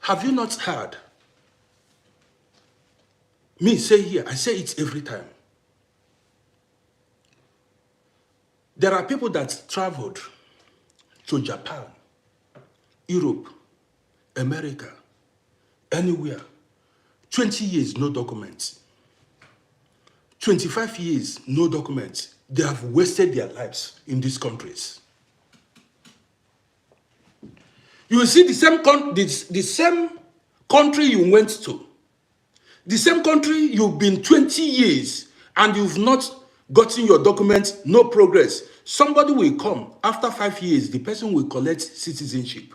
have you not heard me say here? I say it every time. There are people that traveled to Japan, Europe, America, anywhere. 20 years, no documents. 25 years, no documents. They have wasted their lives in these countries. You will see the same country you went to, the same country you've been 20 years and you've not gotten your documents, no progress. Somebody will come after 5 years, the person will collect citizenship.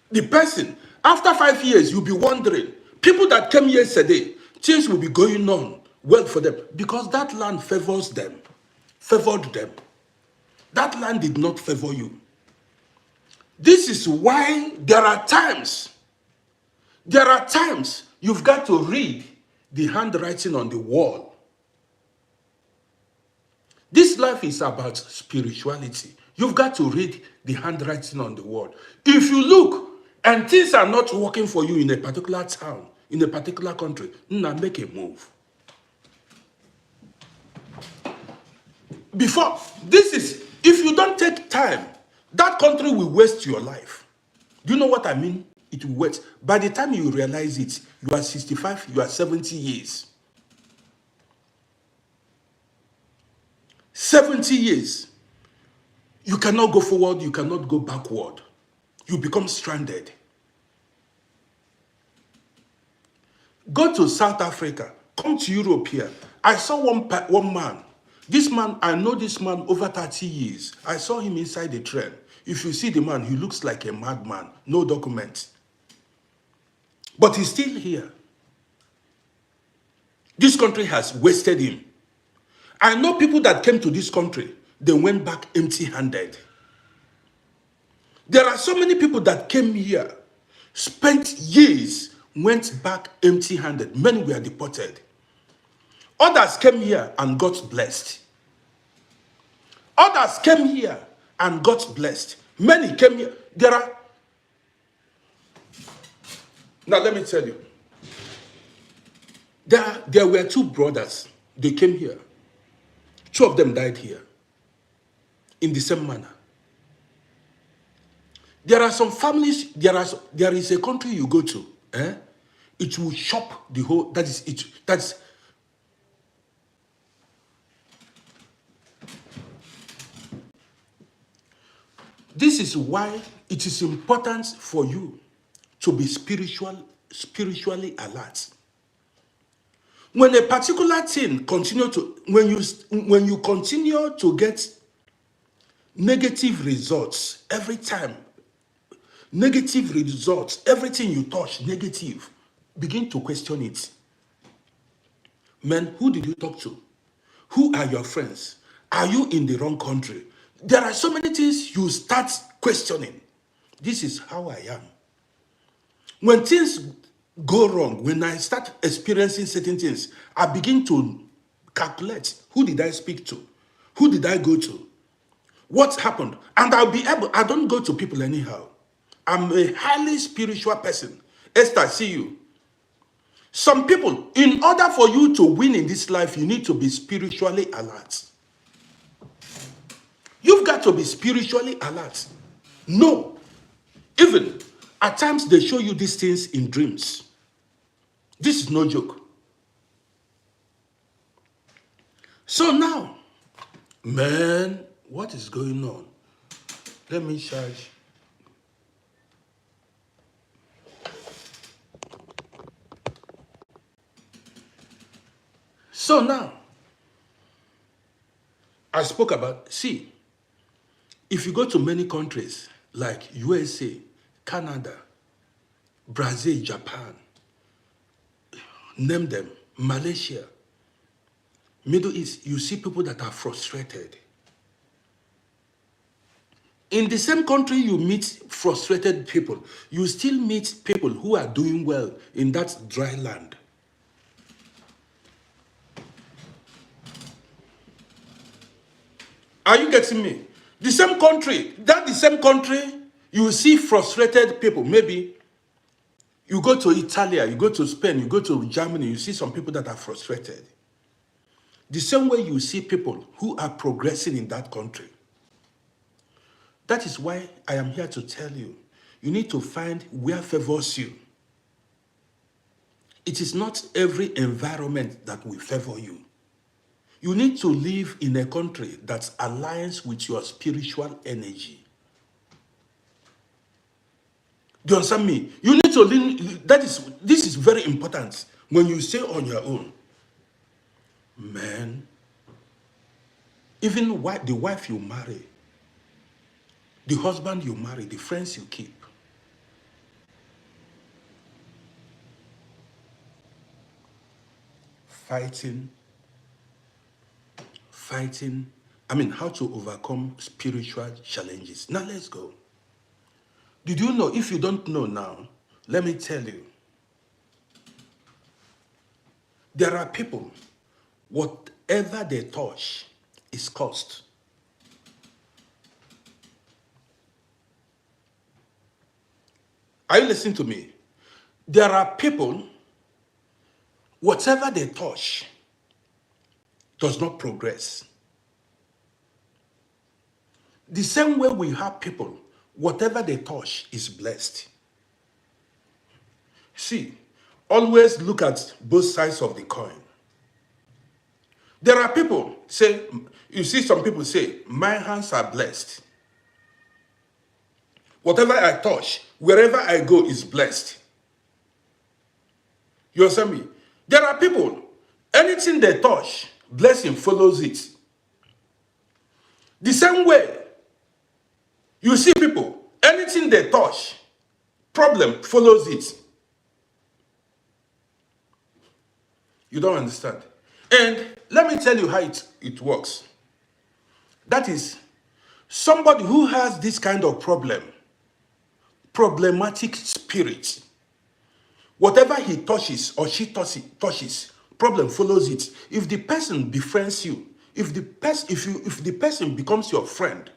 The person, after 5 years, you'll be wondering, people that came yesterday, things will be going on well for them because that land favored them. That land did not favor you. This is why there are times you've got to read the handwriting on the wall. This life is about spirituality. You've got to read the handwriting on the wall. If you look and things are not working for you in a particular town, in a particular country, now make a move. If you don't take time, that country will waste your life. Do you know what I mean? It will waste. By the time you realize it, you are 65, you are 70 years. 70 years. You cannot go forward, you cannot go backward. You become stranded. Go to South Africa, come to Europe here. I saw one man. This man, I know this man over 30 years. I saw him inside the train. If you see the man, he looks like a madman, no documents. But he's still here. This country has wasted him. I know people that came to this country, they went back empty-handed. There are so many people that came here, spent years, went back empty-handed. Many were deported. Others came here and got blessed. Others came here and got blessed. Many came here. Now let me tell you. There were two brothers. They came here. Two of them died here. In the same manner. There are some families, there is a country you go to, it will chop the whole, this is why it is important for you to be spiritually alert. When a particular thing when you continue to get negative results every time, negative results, everything you touch, negative. begin to question it. Man, who did you talk to? Who are your friends? Are you in the wrong country? There are so many things you start questioning. This is how I am. When things go wrong, when I start experiencing certain things, I begin to calculate, who did I speak to? Who did I go to? What happened? And I don't go to people anyhow. I'm a highly spiritual person. Esther, see you. Some people, in order for you to win in this life, you need to be spiritually alert. You've got to be spiritually alert. No. Even at times they show you these things in dreams. This is no joke. So now, man, what is going on? Let me charge. So now, I spoke about, see, if you go to many countries like USA, Canada, Brazil, Japan, name them, Malaysia, Middle East, you see people that are frustrated. In the same country you meet frustrated people, you still meet people who are doing well in that dry land. Are you getting me? The same country, you see frustrated people. Maybe you go to Italy, you go to Spain, you go to Germany, you see some people that are frustrated. The same way you see people who are progressing in that country. That is why I am here to tell you, you need to find where favors you. It is not every environment that will favor you. You need to live in a country that aligns with your spiritual energy. Do you understand me? You need to live, this is very important when you stay on your own. Man, even the wife you marry, the husband you marry, the friends you keep. Fighting, how to overcome spiritual challenges. Now let's go. Did you know, if you don't know now, let me tell you. There are people, whatever they touch is cursed. Are you listening to me? There are people, whatever they touch does not progress. The same way we have people, whatever they touch is blessed. See, always look at both sides of the coin. There are people you see some people say, my hands are blessed. Whatever I touch, wherever I go is blessed. You understand me? There are people, anything they touch, blessing follows it. The same way, you see people, anything they touch, problem follows it. You don't understand. And let me tell you how it works. That is, somebody who has this kind of problematic spirit, whatever he touches or she touches, problem follows it. If the person befriends you, if the person becomes your friend,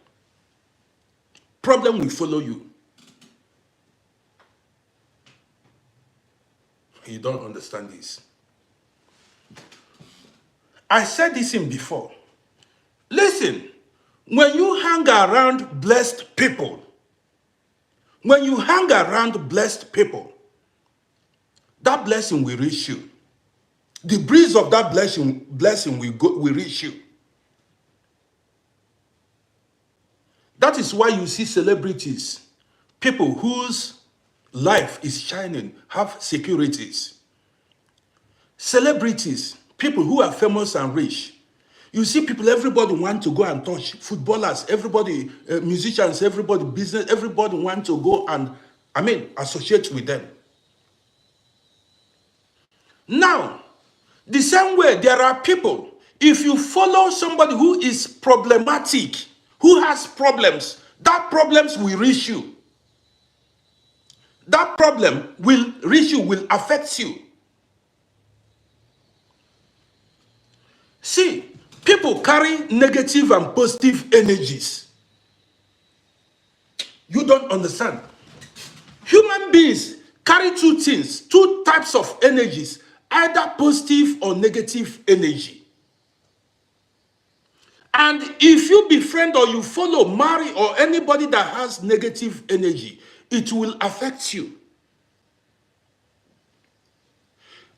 problem will follow you. You don't understand this. I said this in before. Listen, when you hang around blessed people, that blessing will reach you. The breeze of that blessing will reach you. That is why you see celebrities, people whose life is shining, have securities. Celebrities, people who are famous and rich. You see people, everybody want to go and touch. Footballers, everybody, musicians, everybody, business, everybody want to go and, associate with them. Now, the same way, there are people, if you follow somebody who is problematic, who has problems, that problems will reach you. That problem will reach you, will affect you. See, people carry negative and positive energies. You don't understand. Human beings carry two things, two types of energies, either positive or negative energy. And if you befriend or you follow, marry, or anybody that has negative energy, it will affect you.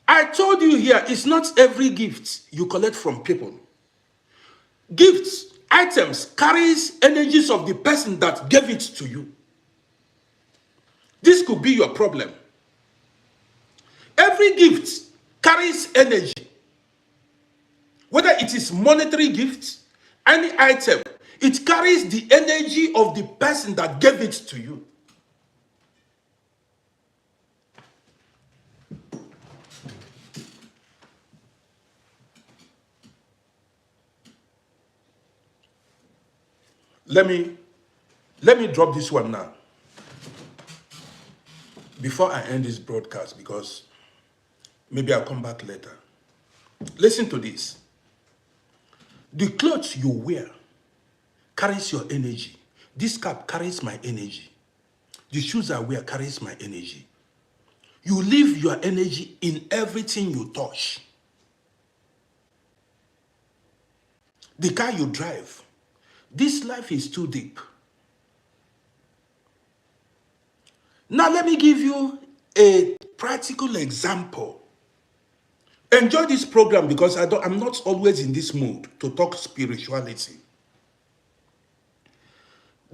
I told you here, it's not every gift you collect from people. Gifts, items, carries energies of the person that gave it to you. This could be your problem. Every gift carries energy. Whether it is monetary gifts, any item, it carries the energy of the person that gave it to you. Let me drop this one now before I end this broadcast, because maybe I'll come back later. Listen to this. The clothes you wear carries your energy. This cap carries my energy. The shoes I wear carries my energy. You leave your energy in everything you touch. The car you drive. This life is too deep. Now let me give you a practical example. Enjoy this program, because I'm not always in this mood to talk spirituality.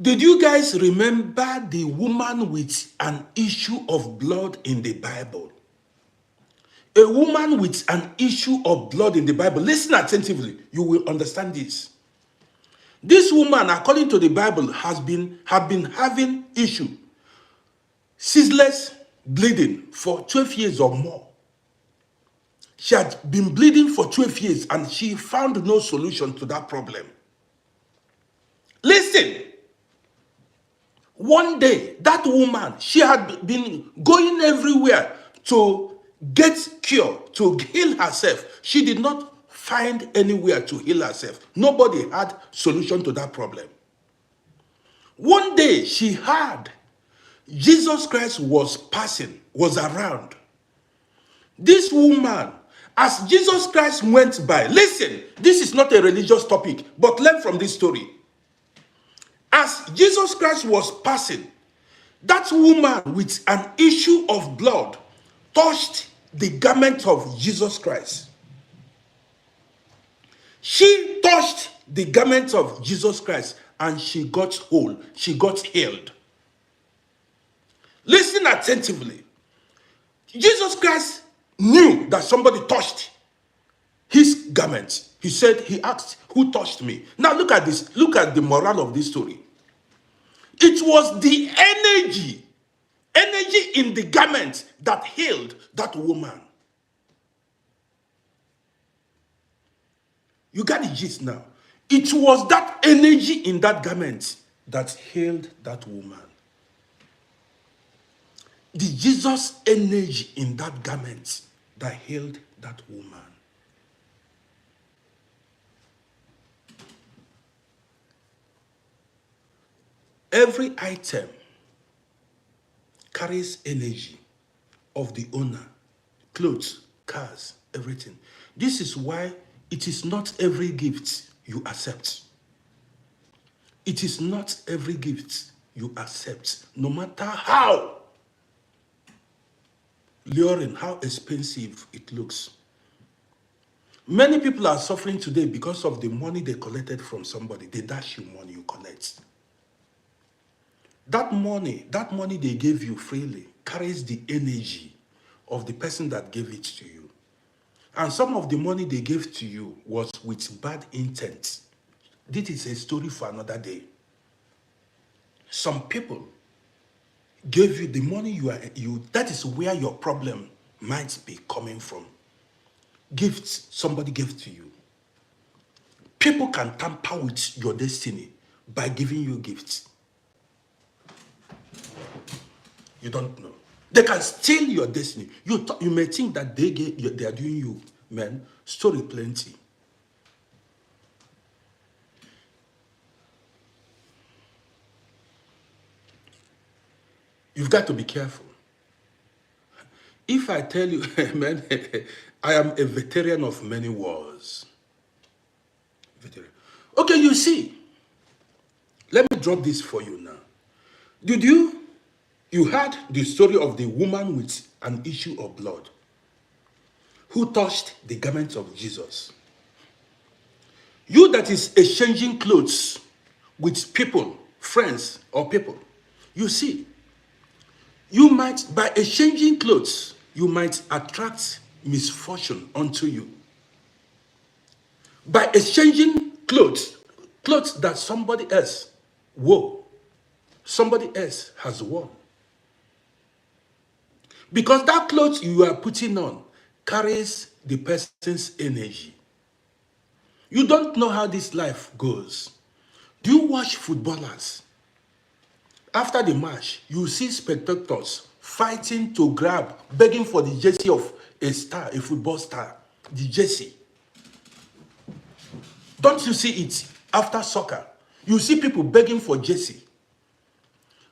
Did you guys remember the woman with an issue of blood in the Bible? A woman with an issue of blood in the Bible. Listen attentively, you will understand this. This woman, according to the Bible, have been having issue, ceaseless bleeding for 12 years or more. She had been bleeding for 12 years and she found no solution to that problem. Listen. One day, that woman, she had been going everywhere to get cure, to heal herself. She did not find anywhere to heal herself. Nobody had solution to that problem. One day, she heard Jesus Christ was around. This woman, as Jesus Christ went by, listen, this is not a religious topic, but learn from this story. As Jesus Christ was passing, that woman with an issue of blood touched the garment of Jesus Christ. She touched the garment of Jesus Christ and she got whole. She got healed. Listen attentively. Jesus Christ knew that somebody touched his garment. He asked, who touched me? Now look at this. Look at the moral of this story. It was the energy in the garment that healed that woman. You got the gist now. It was that energy in that garment that healed that woman. The Jesus energy in that garment that healed that woman. Every item carries energy of the owner. Clothes, cars, everything. This is why it is not every gift you accept. It is not every gift you accept, no matter how luring, how expensive it looks. Many people are suffering today because of the money they collected from somebody. They dash you money you collect. That money they gave you freely carries the energy of the person that gave it to you. And some of the money they gave to you was with bad intent. This is a story for another day. Some people gave you the money that is where your problem might be coming from. gifts somebody gave to you. People can tamper with your destiny by giving you gifts. You don't know. They can steal your destiny. You may think that they are doing you, man. Story plenty. You've got to be careful. If I tell you, man, I am a veteran of many wars. Veteran. Okay, you see, let me drop this for you now. You heard the story of the woman with an issue of blood who touched the garment of Jesus. You that is exchanging clothes with people, friends or people, you see, you might, by exchanging clothes, you might attract misfortune unto you. By exchanging clothes that somebody else wore, somebody else has worn. Because that clothes you are putting on carries the person's energy. You don't know how this life goes. Do you watch footballers? After the match, you see spectators fighting to grab, begging for the jersey of a star, a football star, the jersey. Don't you see it after soccer? You see people begging for jersey.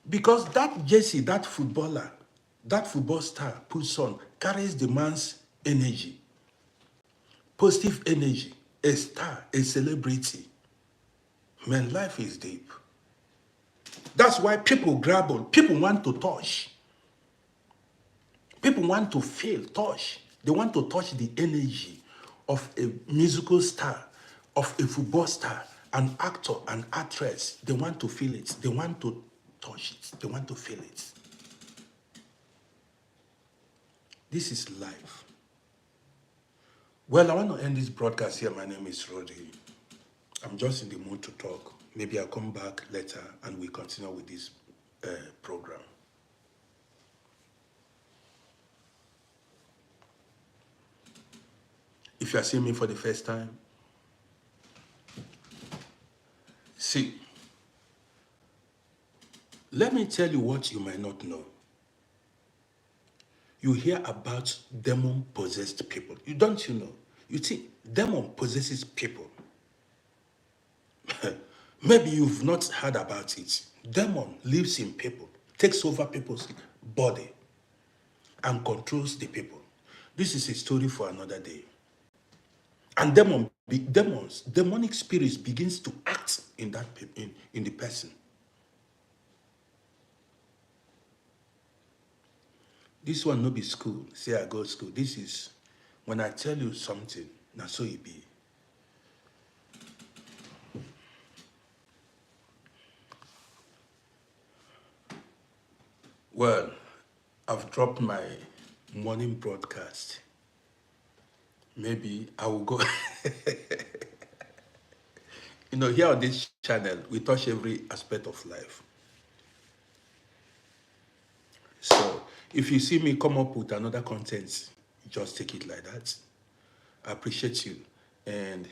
Because that jersey, that footballer, that football star puts on, carries the man's energy, positive energy, a star, a celebrity. Man, life is deep. That's why people grapple. People want to touch. People want to feel, touch. They want to touch the energy of a musical star, of a football star, an actor, an actress. They want to feel it. They want to touch it. They want to feel it. This is life. Well, I want to end this broadcast here. My name is Roddy. I'm just in the mood to talk. Maybe I'll come back later and we continue with this program. If you are seeing me for the first time, see, let me tell you what you might not know. You hear about demon-possessed people. You know. You see, demon possesses people. Maybe you've not heard about it. Demon lives in people, takes over people's body, and controls the people. This is a story for another day. And demonic spirits begins to act in that in the person. This one no be school. Say I go to school. This is when I tell you something, now so it be. Well, I've dropped my morning broadcast. Maybe I will go. Here on this channel, we touch every aspect of life. So if you see me come up with another content, just take it like that. I appreciate you. And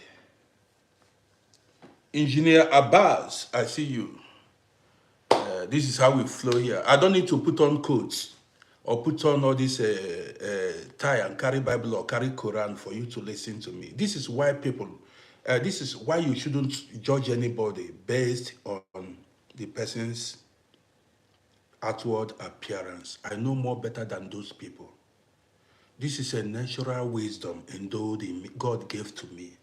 Engineer Abbas, I see you. This is how we flow here. I don't need to put on coats or put on all this tie and carry Bible or carry Quran for you to listen to me. This is why this is why you shouldn't judge anybody based on the person's outward appearance. I know more better than those people. This is a natural wisdom endowed in me, God gave to me.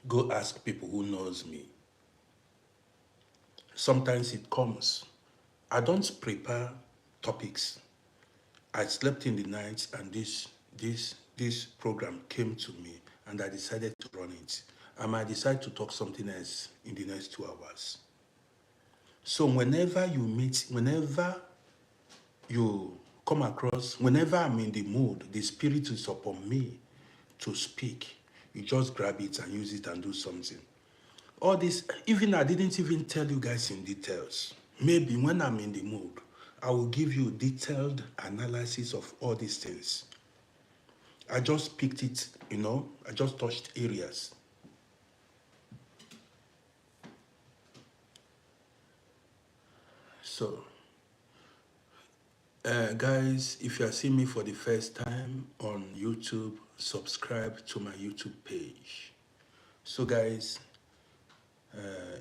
Go ask people who knows me. Sometimes it comes. I don't prepare topics. I slept in the night and this program came to me and I decided to run it. I might decide to talk something else in the next 2 hours. So whenever you come across, whenever I'm in the mood, the spirit is upon me to speak, you just grab it and use it and do something. All this, even I didn't even tell you guys in details. Maybe when I'm in the mood, I will give you detailed analysis of all these things. I just picked it, you know, I just touched areas. So, guys, if you are seeing me for the first time on YouTube, subscribe to my YouTube page. So, guys,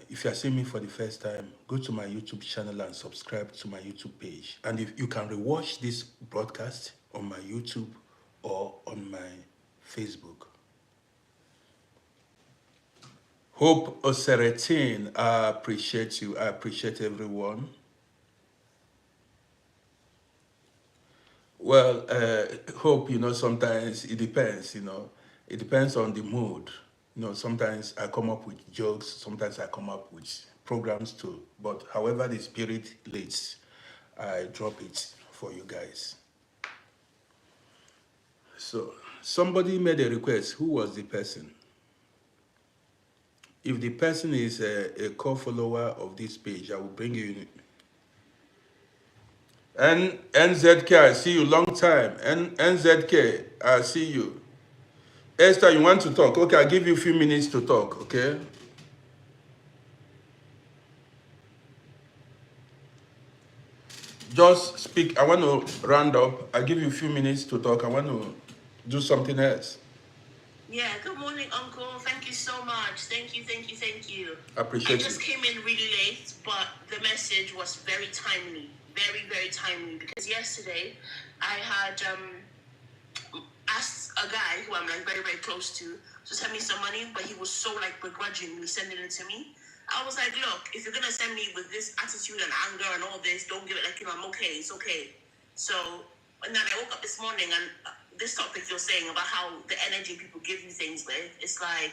if you are seeing me for the first time, go to my YouTube channel and subscribe to my YouTube page. And if you can rewatch this broadcast on my YouTube or on my Facebook. Hope Oseretin, I appreciate you. I appreciate everyone. Well, hope, you know, sometimes it depends, you know. It depends on the mood. You know, sometimes I come up with jokes, sometimes I come up with programs too. But however the spirit leads, I drop it for you guys. So, somebody made a request. Who was the person? If the person is a core follower of this page, I will bring you in. NZK, I see you long time. NZK, I see you. Esther, you want to talk? Okay, I'll give you a few minutes to talk, okay? Just speak. I want to round up. I'll give you a few minutes to talk. I want to do something else. Yeah, good morning, Uncle. Thank you so much. Thank you, thank you, thank you. I appreciate I just came in really late, but the message was very timely. Very, very timely. Because yesterday, I had asked a guy who I'm like very, very close to send me some money, but he was so like begrudgingly sending it to me. I was like, look, if you're gonna send me with this attitude and anger and all this, don't give it like, you know, I'm okay, it's okay. So, and then I woke up this morning and this topic you're saying about how the energy people give you things with, it's like,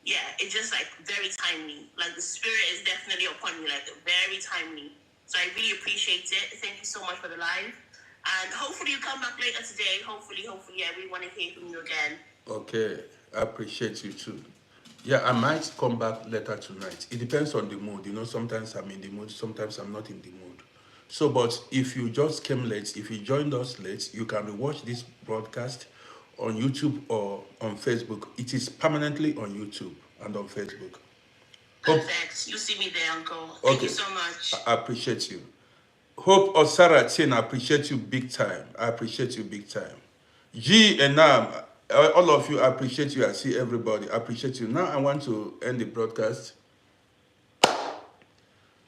yeah, it's just like very timely. Like the spirit is definitely upon you, like very timely. So I really appreciate it. Thank you so much for the live. And hopefully you come back later today. Hopefully, yeah, we want to hear from you again. Okay, I appreciate you too. Yeah, I might come back later tonight. It depends on the mood. You know, sometimes I'm in the mood, sometimes I'm not in the mood. So, but if you just came late, if you joined us late, you can rewatch this broadcast on YouTube or on Facebook. It is permanently on YouTube and on Facebook. Perfect. You see me there, Uncle. Thank you so much. I appreciate you. Hope Osara Tin, I appreciate you big time. I appreciate you big time. G and Nam, all of you, I appreciate you. I see everybody. I appreciate you. Now I want to end the broadcast.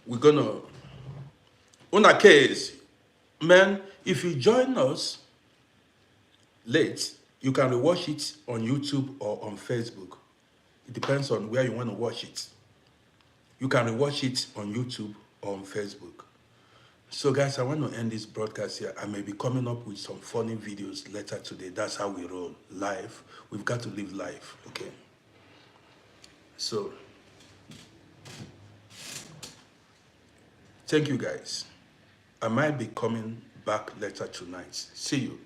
We're gonna on a case, man. If you join us late, you can rewatch it on YouTube or on Facebook. It depends on where you want to watch it. You can rewatch it on YouTube or on Facebook. So guys, I want to end this broadcast here. I may be coming up with some funny videos later today. That's how we roll. Live. We've got to live life, okay? So, thank you guys. I might be coming back later tonight. See you.